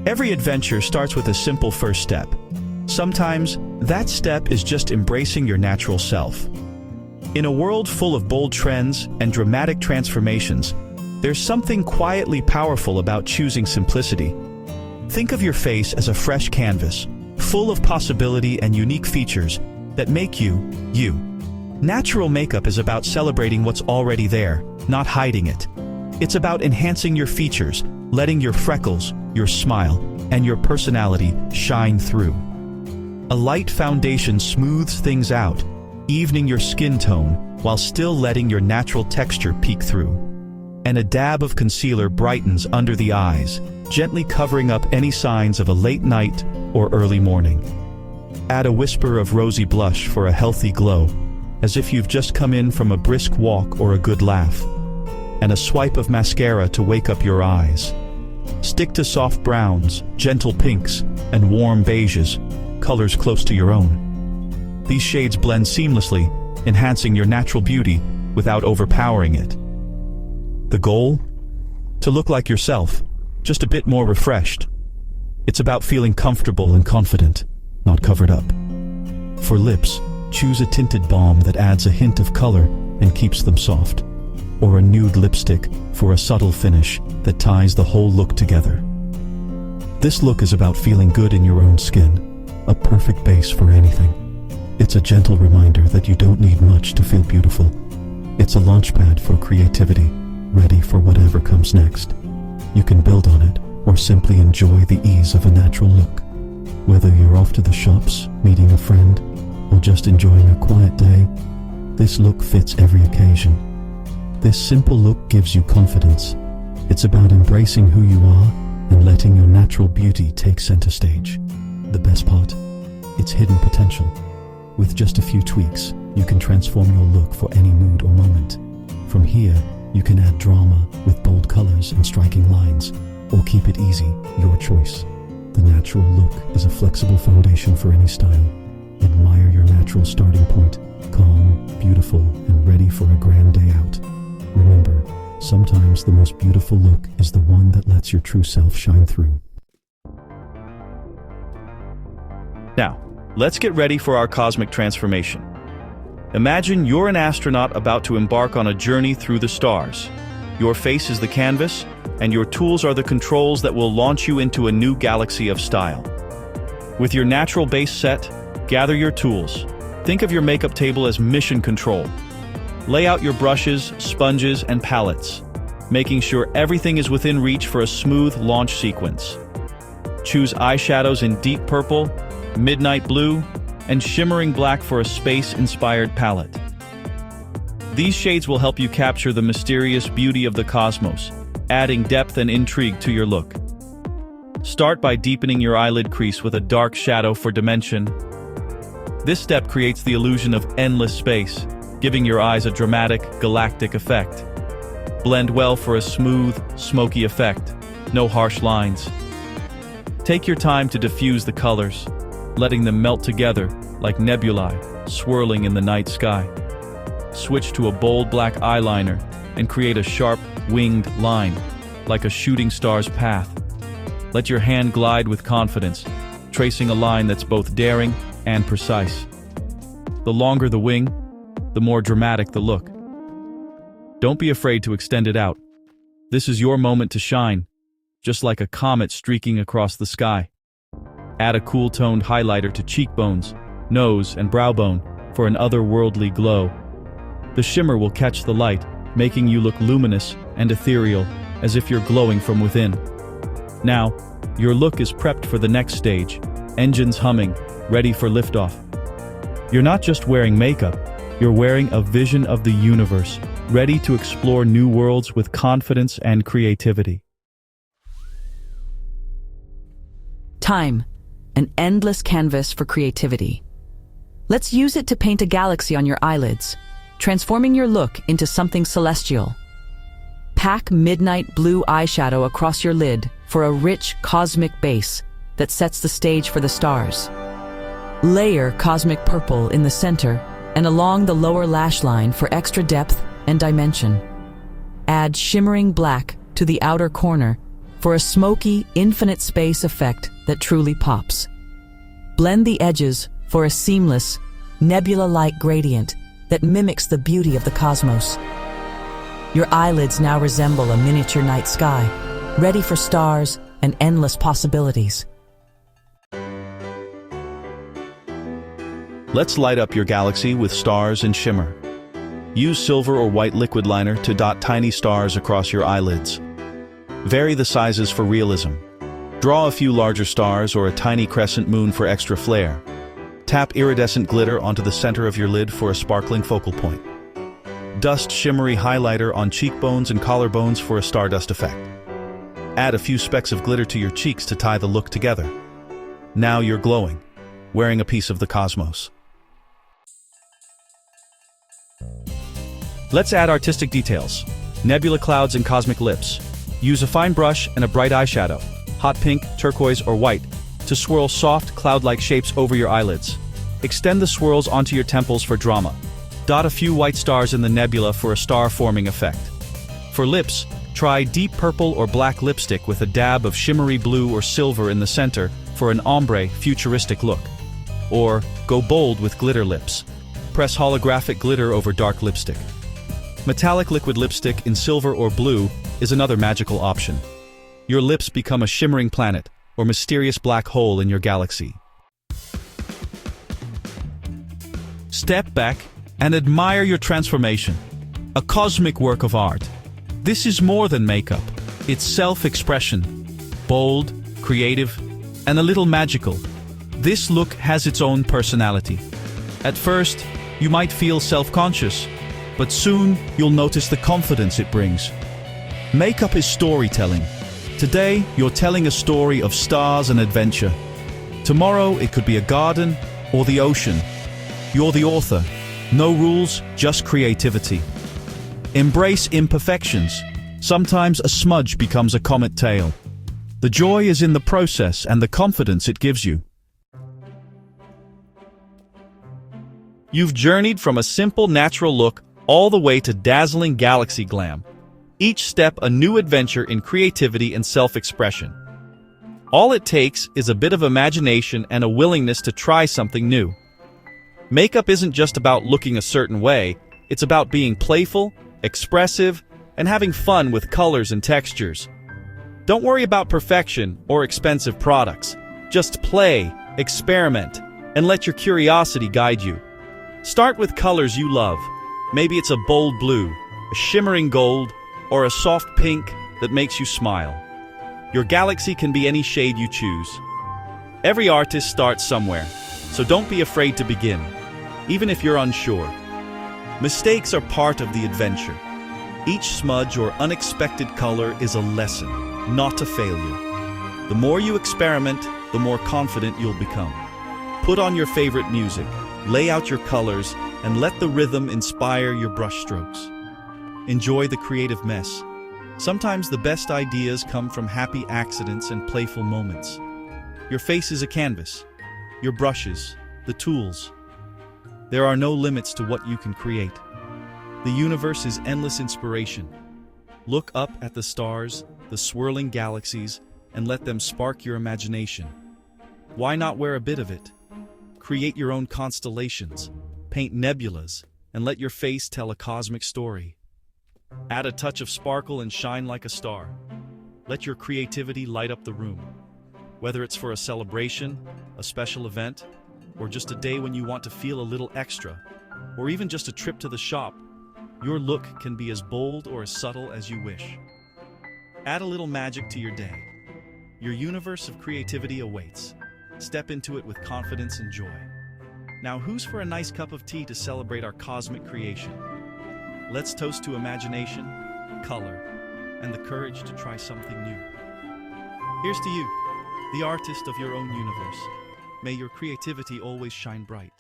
Every adventure starts with a simple first step. Sometimes, that step is just embracing your natural self. In a world full of bold trends and dramatic transformations, there's something quietly powerful about choosing simplicity. Think of your face as a fresh canvas, full of possibility and unique features that make you, you. Natural makeup is about celebrating what's already there, not hiding it. It's about enhancing your features, letting your freckles, your smile, and your personality shine through. A light foundation smooths things out, evening your skin tone while still letting your natural texture peek through. And a dab of concealer brightens under the eyes, gently covering up any signs of a late night or early morning. Add a whisper of rosy blush for a healthy glow, as if you've just come in from a brisk walk or a good laugh. And a swipe of mascara to wake up your eyes. Stick to soft browns, gentle pinks, and warm beiges, colors close to your own. These shades blend seamlessly, enhancing your natural beauty without overpowering it. The goal? To look like yourself, just a bit more refreshed. It's about feeling comfortable and confident, not covered up. For lips, choose a tinted balm that adds a hint of color and keeps them soft. Or a nude lipstick for a subtle finish that ties the whole look together. This look is about feeling good in your own skin, a perfect base for anything. It's a gentle reminder that you don't need much to feel beautiful. It's a launchpad for creativity, ready for whatever comes next. You can build on it or simply enjoy the ease of a natural look. Whether you're off to the shops, meeting a friend, or just enjoying a quiet day, this look fits every occasion. This simple look gives you confidence. It's about embracing who you are and letting your natural beauty take center stage. The best part? It's hidden potential. With just a few tweaks, you can transform your look for any mood or moment. From here, you can add drama with bold colors and striking lines, or keep it easy, your choice. The natural look is a flexible foundation for any style. Admire your natural starting point, calm, beautiful, and ready for a grand day out. Remember, sometimes the most beautiful look is the one that lets your true self shine through. Now, let's get ready for our cosmic transformation. Imagine you're an astronaut about to embark on a journey through the stars. Your face is the canvas, and your tools are the controls that will launch you into a new galaxy of style. With your natural base set, gather your tools. Think of your makeup table as mission control. Lay out your brushes, sponges, and palettes, making sure everything is within reach for a smooth launch sequence. Choose eyeshadows in deep purple, midnight blue, and shimmering black for a space-inspired palette. These shades will help you capture the mysterious beauty of the cosmos, adding depth and intrigue to your look. Start by deepening your eyelid crease with a dark shadow for dimension. This step creates the illusion of endless space, giving your eyes a dramatic, galactic effect. Blend well for a smooth, smoky effect, no harsh lines. Take your time to diffuse the colors, letting them melt together like nebulae swirling in the night sky. Switch to a bold black eyeliner and create a sharp, winged line, like a shooting star's path. Let your hand glide with confidence, tracing a line that's both daring and precise. The longer the wing, the more dramatic the look. Don't be afraid to extend it out. This is your moment to shine, just like a comet streaking across the sky. Add a cool-toned highlighter to cheekbones, nose, and brow bone for an otherworldly glow. The shimmer will catch the light, making you look luminous and ethereal, as if you're glowing from within. Now, your look is prepped for the next stage, engines humming, ready for liftoff. You're not just wearing makeup, you're wearing a vision of the universe, ready to explore new worlds with confidence and creativity. Time, an endless canvas for creativity. Let's use it to paint a galaxy on your eyelids, transforming your look into something celestial. Pack midnight blue eyeshadow across your lid for a rich cosmic base that sets the stage for the stars. Layer cosmic purple in the center and along the lower lash line for extra depth and dimension. Add shimmering black to the outer corner for a smoky, infinite space effect that truly pops. Blend the edges for a seamless, nebula-like gradient that mimics the beauty of the cosmos. Your eyelids now resemble a miniature night sky, ready for stars and endless possibilities. Let's light up your galaxy with stars and shimmer. Use silver or white liquid liner to dot tiny stars across your eyelids. Vary the sizes for realism. Draw a few larger stars or a tiny crescent moon for extra flair. Tap iridescent glitter onto the center of your lid for a sparkling focal point. Dust shimmery highlighter on cheekbones and collarbones for a stardust effect. Add a few specks of glitter to your cheeks to tie the look together. Now you're glowing, wearing a piece of the cosmos. Let's add artistic details. Nebula clouds and cosmic lips. Use a fine brush and a bright eyeshadow, hot pink, turquoise, or white, to swirl soft, cloud-like shapes over your eyelids. Extend the swirls onto your temples for drama. Dot a few white stars in the nebula for a star-forming effect. For lips, try deep purple or black lipstick with a dab of shimmery blue or silver in the center for an ombre, futuristic look. Or go bold with glitter lips. Press holographic glitter over dark lipstick. Metallic liquid lipstick in silver or blue is another magical option. Your lips become a shimmering planet or mysterious black hole in your galaxy. Step back and admire your transformation. A cosmic work of art. This is more than makeup. It's self-expression. Bold, creative, and a little magical. This look has its own personality. At first, you might feel self-conscious, but soon you'll notice the confidence it brings. Makeup is storytelling. Today, you're telling a story of stars and adventure. Tomorrow, it could be a garden or the ocean. You're the author. No rules, just creativity. Embrace imperfections. Sometimes a smudge becomes a comet tail. The joy is in the process and the confidence it gives you. You've journeyed from a simple, natural look all the way to dazzling galaxy glam. Each step a new adventure in creativity and self-expression. All it takes is a bit of imagination and a willingness to try something new. Makeup isn't just about looking a certain way, it's about being playful, expressive, and having fun with colors and textures. Don't worry about perfection or expensive products. Just play, experiment, and let your curiosity guide you. Start with colors you love. Maybe it's a bold blue, a shimmering gold, or a soft pink that makes you smile. Your galaxy can be any shade you choose. Every artist starts somewhere, so don't be afraid to begin, even if you're unsure. Mistakes are part of the adventure. Each smudge or unexpected color is a lesson, not a failure. The more you experiment, the more confident you'll become. Put on your favorite music, lay out your colors, and let the rhythm inspire your brushstrokes. Enjoy the creative mess. Sometimes the best ideas come from happy accidents and playful moments. Your face is a canvas. Your brushes, the tools. There are no limits to what you can create. The universe is endless inspiration. Look up at the stars, the swirling galaxies, and let them spark your imagination. Why not wear a bit of it? Create your own constellations, paint nebulas, and let your face tell a cosmic story. Add a touch of sparkle and shine like a star. Let your creativity light up the room. Whether it's for a celebration, a special event, or just a day when you want to feel a little extra, or even just a trip to the shop, your look can be as bold or as subtle as you wish. Add a little magic to your day. Your universe of creativity awaits. Step into it with confidence and joy. Now, who's for a nice cup of tea to celebrate our cosmic creation? Let's toast to imagination, color, and the courage to try something new. Here's to you, the artist of your own universe. May your creativity always shine bright.